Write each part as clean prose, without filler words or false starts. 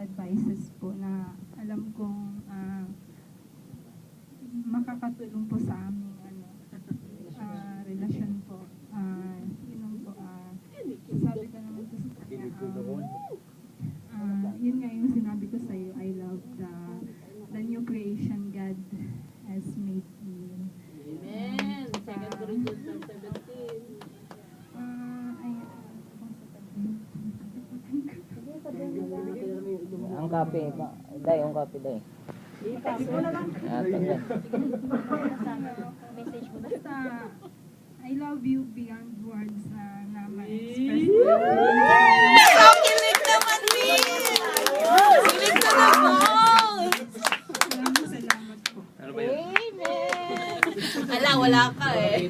advices po na alam kong makakatulong po sa aming relasyon po. Yun po, sabi ko naman po sa kanya, yun nga yung sinabi ko sa iyo, I love the new creation God has made me. Amen. 2 Corinthians 17. Ang kape, day, ang kape, day. Message mo basta, I love you beyond words na ma-express. Kilig naman, Min! Kilig ka naman! Salamat po. Ala, wala ka eh.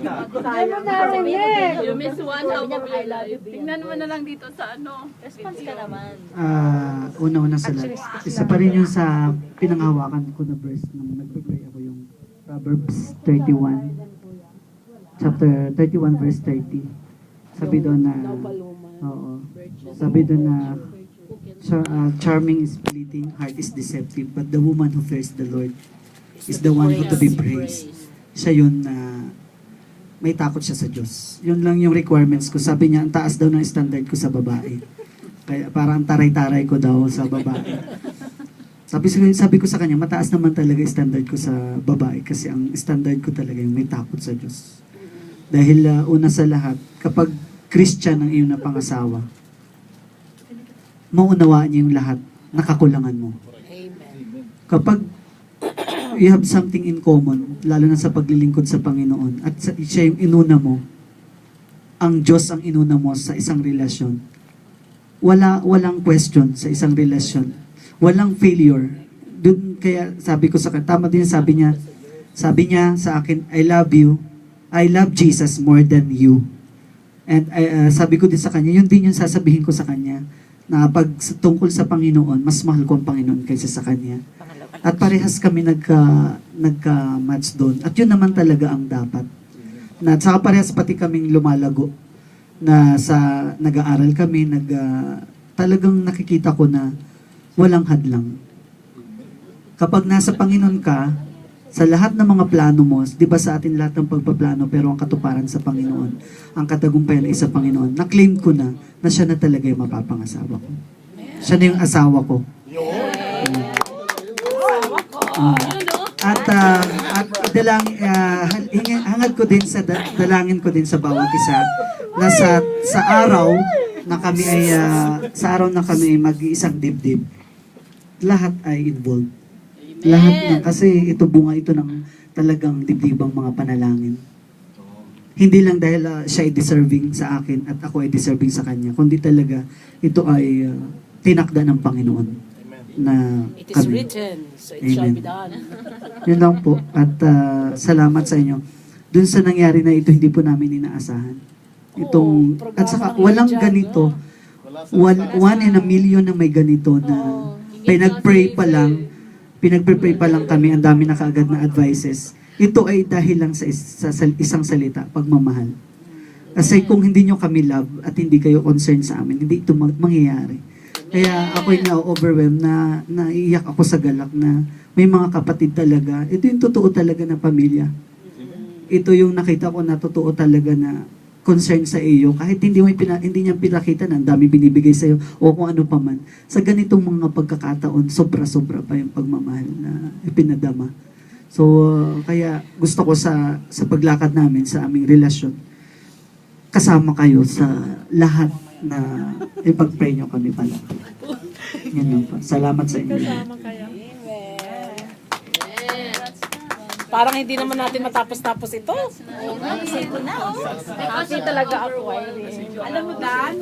You miss one, how about your life? Tingnan mo na lang dito sa Response ka naman. Una-una sa lahat. Isa pa rin yung sa pinanghawakan ko na verse nung nagpe-pray ako, yung Proverbs 31. Chapter 31 verse 30. Sabi doon na charming is fleeting, heart is deceptive, but the woman who fears the Lord is the one who to be praised. Siya yun na may takot siya sa Diyos. Yun lang yung requirements ko. Sabi niya, ang taas daw ng standard ko sa babae. Kaya parang taray-taray ko daw sa babae. Sabi ko sa kanya, mataas naman talaga standard ko sa babae kasi ang standard ko talaga yung may takot sa Diyos. Dahil una sa lahat, kapag Christian ang iyong napangasawa, maunawaan niya yung lahat na kakulangan mo. Kapag you have something in common, lalo na sa paglilingkod sa Panginoon, at siya yung inuna mo, ang Diyos ang inuna mo sa isang relasyon, walang question sa isang relasyon. Walang failure. Dun, kaya sabi ko sa kanya, tama din sabi niya sa akin, I love you. I love Jesus more than you. And sabi ko din sa kanya, yun din yung sasabihin ko sa kanya, na pag tungkol sa Panginoon, mas mahal ko ang Panginoon kaysa sa kanya. At parehas kami nagka-match doon. At yun naman talaga ang dapat. Na saka parehas pati kaming lumalago na nag-aaral kami, talagang nakikita ko na walang hadlang. Kapag nasa Panginoon ka, sa lahat ng mga plano mo, di ba sa atin lahat ng pagpaplano, pero ang katuparan sa Panginoon, ang katagumpayan ay sa Panginoon, na-claim ko na siya na talaga yung mapapangasawa ko. Siya na yung asawa ko. At hangad ko din sa dalangin ko din sa bawat isa na sa araw na kami ay mag-iisang dibdib, lahat ay involved. Lahat na, kasi ito bunga ito ng talagang dibdibang mga panalangin. Hindi lang dahil siya ay deserving sa akin at ako ay deserving sa kanya, kundi talaga ito ay tinakda ng Panginoon na It is written, so it shall be done. Yun lang po. At salamat sa inyo. Dun sa nangyari na ito, hindi po namin inaasahan. At saka walang ganito. One in a million na may ganito na pinag-pray pa lang kami, ang dami na kaagad na advices. Ito ay dahil lang sa isang salita, pagmamahal. Kasi kung hindi nyo kami love at hindi kayo concerned sa amin, hindi ito mangyayari. Kaya ako'y na-overwhelmed na naiiyak ako sa galak na may mga kapatid talaga. Ito yung totoo talaga na pamilya. Ito yung nakita ko na totoo talaga na concern sa iyo. Kahit hindi niya pinakita na ang dami binibigay sa iyo o kung ano pa man. Sa ganitong mga pagkakataon, sobra-sobra pa yung pagmamahal na ipinadama. So, kaya gusto ko sa paglakad namin, sa aming relasyon, kasama kayo sa lahat na ipag-pray nyo kami pala. Yan lang po. Salamat sa inyo. Parang hindi naman natin matapos-tapos ito. Kasi talaga ako Alam mo, Dan,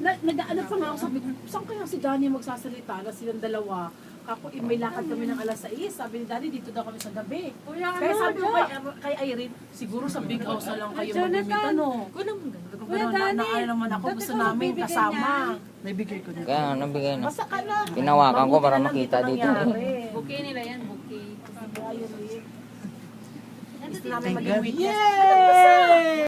nag-ano pa nga ako, sabi ko, saan kaya si Danny magsasalita na silang dalawa? Ako, may lakad kami ng alas 6. Sabi ni Danny, dito daw kami sa gabi. Kaya sabi ko kay Irene, siguro sa big house na lang kayo mag-imit, ano? Pero naano naman ako, gusto namin kasama. Naibigay ko na. Kaya nabigay na. Basta ka na. Pinawakan ko para makita dito. bouquet nila yan, bouquet. Gusto namin maging witness. Yay!